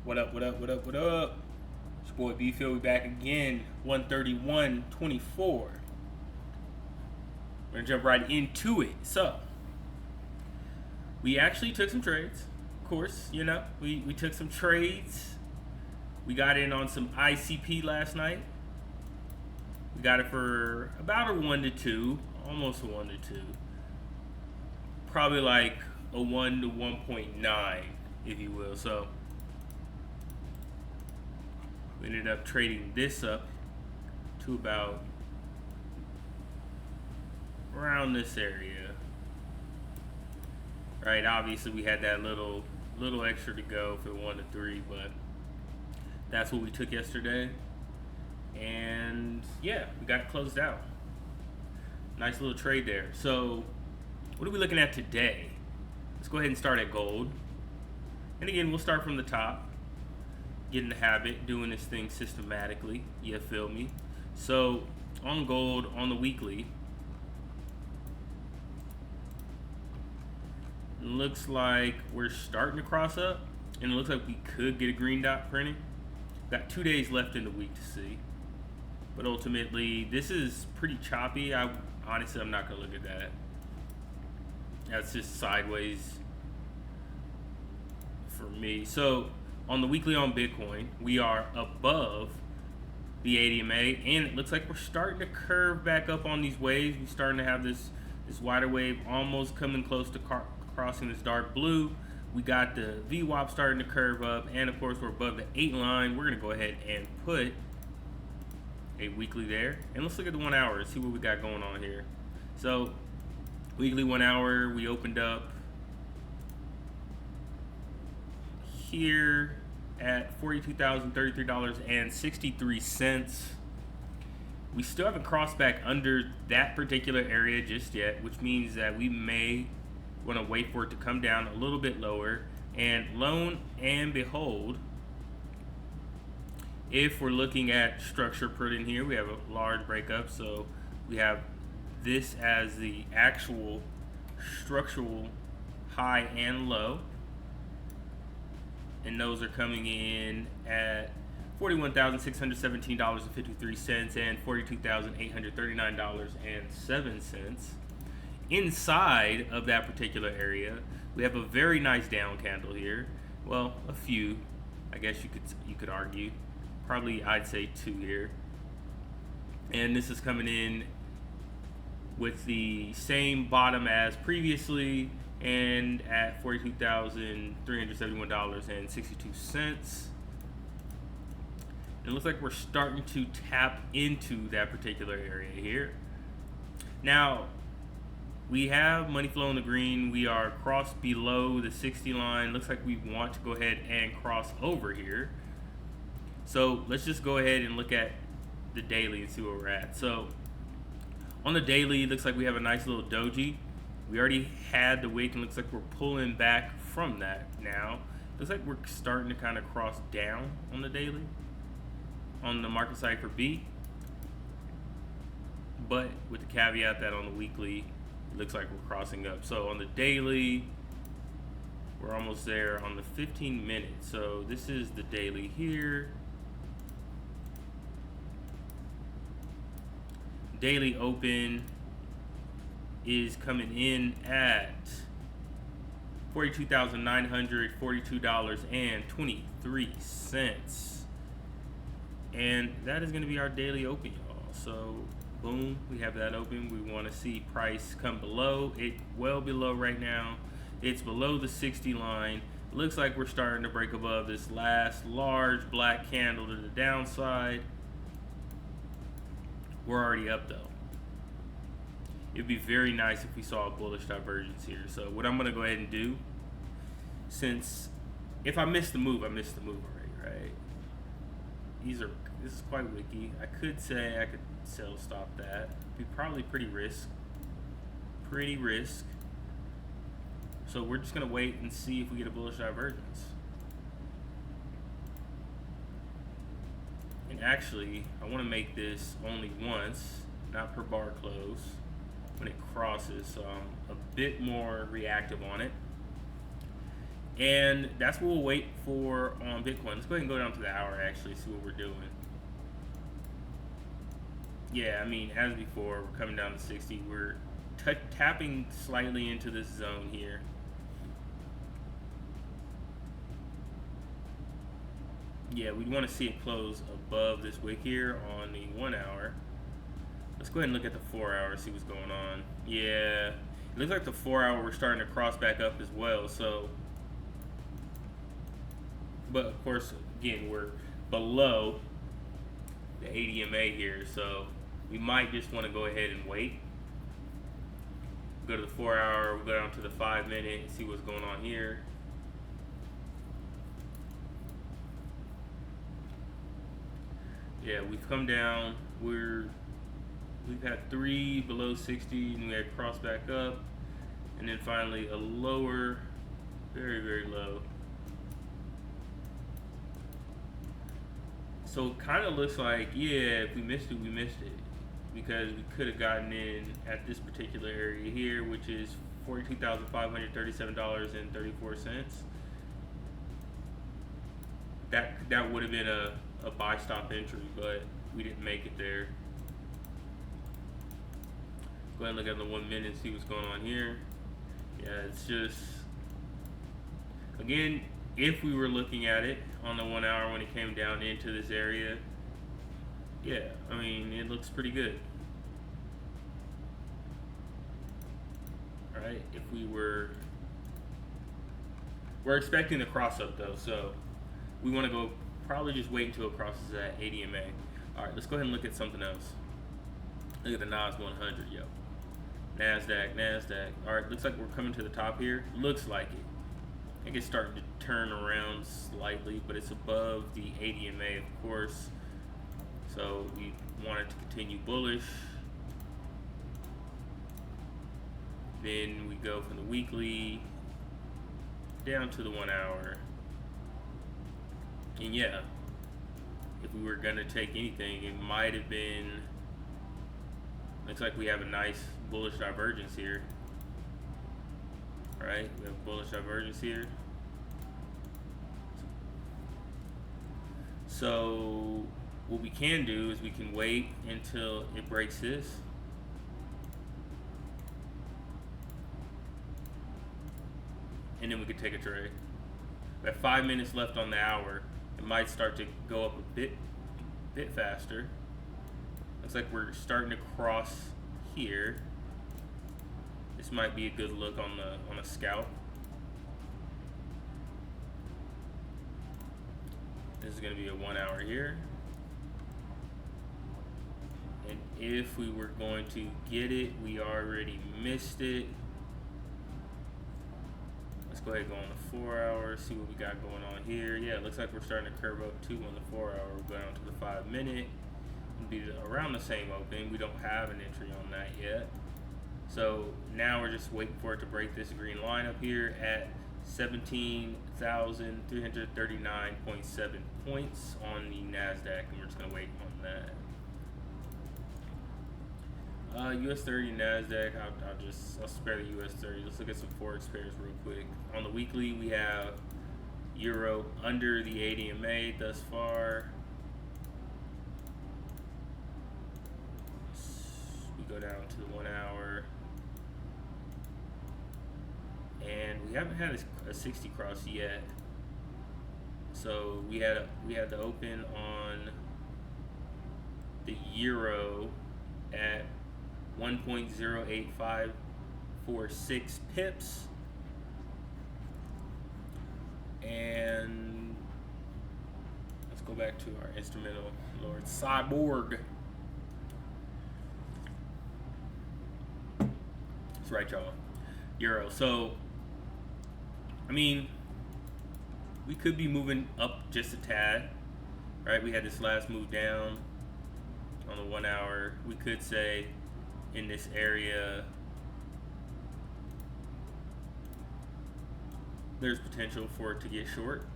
What up, what up, what up, what up? It's your boy B Phil, we back again. 131.24. We're gonna jump right into it. So, we actually took some trades. Of course, we took some trades. We got in on some ICP last night. We got it for about a 1 to 2, almost a 1 to 2. Probably like a 1 to 1.9, if you will. So, we ended up trading this up to about around this area. Right, obviously we had that little extra to go for 1 to 3, but that's what we took yesterday. And yeah, we got it closed out. Nice little trade there. So what are we looking at today? Let's go ahead and start at gold. And again, we'll start from the top. Get in the habit, doing this thing systematically. You feel me? So on gold, on the weekly, looks like we're starting to cross up, and it looks like we could get a green dot printing. Got 2 days left in the week to see, but ultimately this is pretty choppy. Honestly, I'm not gonna look at that. That's just sideways for me. So on the weekly on Bitcoin, we are above the 80 MA, and it looks like we're starting to curve back up on these waves. We're starting to have this wider wave almost coming close to crossing this dark blue. We got the VWAP starting to curve up, and of course we're above the 8 line. We're gonna go ahead and put a weekly there, and let's look at the 1 hour and see what we got going on here. So weekly 1 hour, we opened up here at $42,033.63. We still haven't crossed back under that particular area just yet, which means that we may want to wait for it to come down a little bit lower. And lo and behold, if we're looking at structure put in here, we have a large breakup. So we have this as the actual structural high and low, and those are coming in at $41,617.53 and $42,839.07. Inside of that particular area, we have a very nice down candle here. Well, a few, I guess you could argue. Probably I'd say 2 here. And this is coming in with the same bottom as previously, and at $42,371.62. It looks like we're starting to tap into that particular area here. Now, we have money flow in the green. We are crossed below the 60 line. Looks like we want to go ahead and cross over here. So let's just go ahead and look at the daily and see where we're at. So on the daily, it looks like we have a nice little doji. We already had the wick, and looks like we're pulling back from that now. Looks like we're starting to kind of cross down on the daily, on the market side for B. But with the caveat that on the weekly, it looks like we're crossing up. So on the daily, we're almost there on the 15 minutes. So this is the daily here. Daily open is coming in at $42,942.23. And that is going to be our daily open, y'all. So boom, we have that open. We want to see price come below it, well below right now. It's below the 60 line. Looks like we're starting to break above this last large black candle to the downside. We're already up though. It'd be very nice if we saw a bullish divergence here. So what I'm gonna go ahead and do, since if I miss the move, I missed the move already, right? This is quite wicky. I could say I could sell stop that. It'd be probably pretty risk. So we're just gonna wait and see if we get a bullish divergence. And actually, I want to make this only once, not per bar close, when it crosses, so I'm a bit more reactive on it. And that's what we'll wait for on Bitcoin. Let's go ahead and go down to the hour, actually, see what we're doing. Yeah, I mean, as before, we're coming down to 60. We're tapping slightly into this zone here. Yeah, we want to see it close above this wick here on the 1 hour. Let's go ahead and look at the 4 hour, see what's going on. Yeah, it looks like the 4 hour we're starting to cross back up as well. So, but of course, again, we're below the ADMA here, so we might just want to go ahead and wait. Go to the 4 hour, we'll go down to the 5 minute and see what's going on here. Yeah, we've come down. We've had 3 below 60, and we had crossed back up, and then finally a lower, very, very low. So it kind of looks like, yeah, if we missed it, we missed it, because we could have gotten in at this particular area here, which is $42,537.34. That would have been a buy stop entry, but we didn't make it there. Go ahead and look at the 1 minute and see what's going on here. Yeah, it's just, again, if we were looking at it on the 1 hour when it came down into this area, yeah, I mean, it looks pretty good. All right, if we're expecting the cross up though, so we want to go probably just wait until it crosses that ADMA. All right, let's go ahead and look at something else. Look at the NAS 100, yo. NASDAQ. All right, looks like we're coming to the top here. Looks like it. I think it's starting to turn around slightly, but it's above the ADMA, of course. So we want it to continue bullish. Then we go from the weekly down to the 1 hour. And yeah, if we were gonna take anything, it might have been, looks like we have a nice bullish divergence here. All right, we have bullish divergence here. So what we can do is we can wait until it breaks this. And then we could take a trade. We have 5 minutes left on the hour. It might start to go up a bit faster. Looks like we're starting to cross here. This might be a good look on a scalp. This is going to be a 1 hour here. And if we were going to get it, we already missed it. Let's go ahead and go on the 4 hour, see what we got going on here. Yeah, it looks like we're starting to curve up too on the 4 hour. We'll go down to the 5 minute. It'll be around the same opening. We don't have an entry on that yet. So now we're just waiting for it to break this green line up here at 17,339.7 points on the NASDAQ, and we're just gonna wait on that. US 30 NASDAQ, I'll spare the US 30. Let's look at some Forex pairs real quick. On the weekly, we have Euro under the ADMA thus far. We go down to the 1 hour. And we haven't had a 60 cross yet. So we had the open on the Euro at 1.08546 pips, and let's go back to our instrumental Lord Cyborg. That's right, y'all. Euro. So I mean, we could be moving up just a tad, right? We had this last move down on the 1 hour. We could say in this area there's potential for it to get short.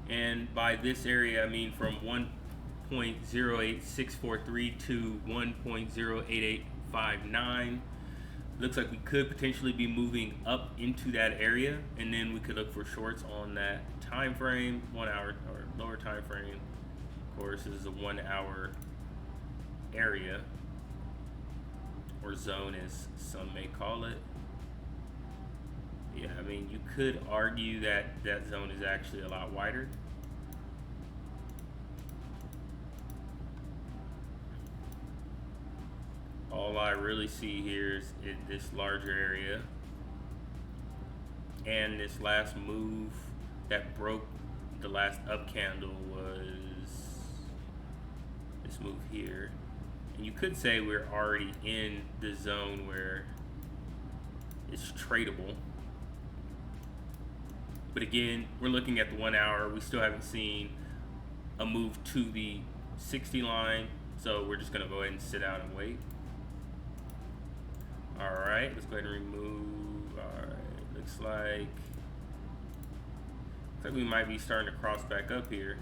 And by this area, I mean from 1.08643 to 1.08859. Looks like we could potentially be moving up into that area, and then we could look for shorts on that time frame, 1 hour or lower time frame. Of course, this is a 1 hour area or zone, as some may call it. Yeah, I mean, you could argue that that zone is actually a lot wider. All I really see here is in this larger area, and this last move that broke the last up candle was this move here. And you could say we're already in the zone where it's tradable. But again, we're looking at the 1 hour. We still haven't seen a move to the 60 line, so we're just gonna go ahead and sit out and wait. All right, let's go ahead and remove. All right, looks like we might be starting to cross back up here.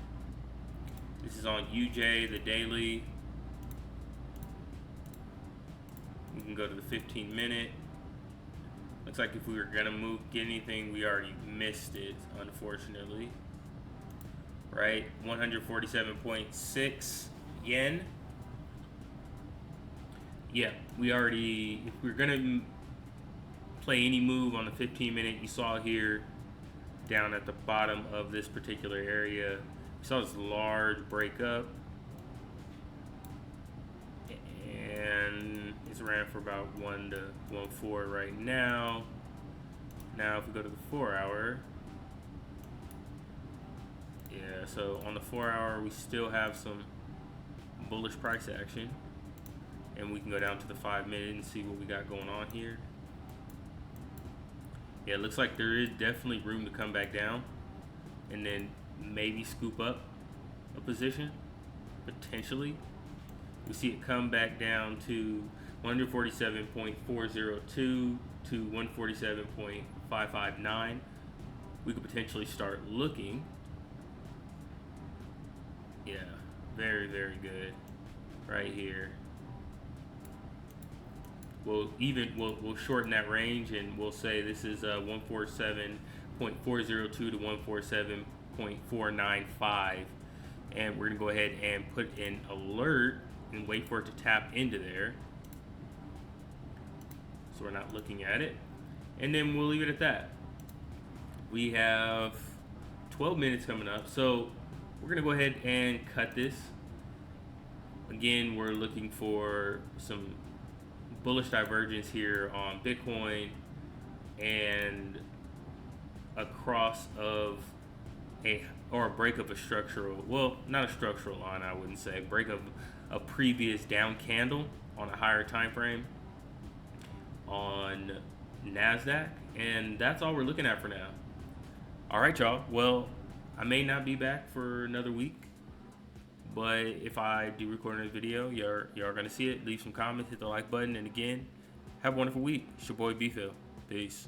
This is on UJ, the daily. We can go to the 15-minute. Looks like if we were gonna get anything, we already missed it, unfortunately. Right, 147.6 yen. Yeah, we already, if we're gonna play any move on the 15-minute, you saw here down at the bottom of this particular area, you saw this large breakup, and it's ran for about 1 to 1.4 right now. Now if we go to the 4 hour, yeah, so on the 4 hour we still have some bullish price action. And we can go down to the 5-minute and see what we got going on here. Yeah, it looks like there is definitely room to come back down and then maybe scoop up a position, potentially. We see it come back down to 147.402 to 147.559. We could potentially start looking. Yeah, very, very good right here. We'll shorten that range, and we'll say this is 147.402 to 147.495, and we're gonna go ahead and put an alert and wait for it to tap into there, so we're not looking at it, and then we'll leave it at that. We have 12 minutes coming up, so we're gonna go ahead and cut this. Again, we're looking for some bullish divergence here on Bitcoin and a cross of a break of a structural, well, not a structural line, I wouldn't say, break of a previous down candle on a higher time frame on NASDAQ, and that's all we're looking at for now. All right, y'all. Well, I may not be back for another week, but if I do record another video, y'all are gonna see it. Leave some comments, hit the like button, and again, have a wonderful week. It's your boy B-Phil. Peace.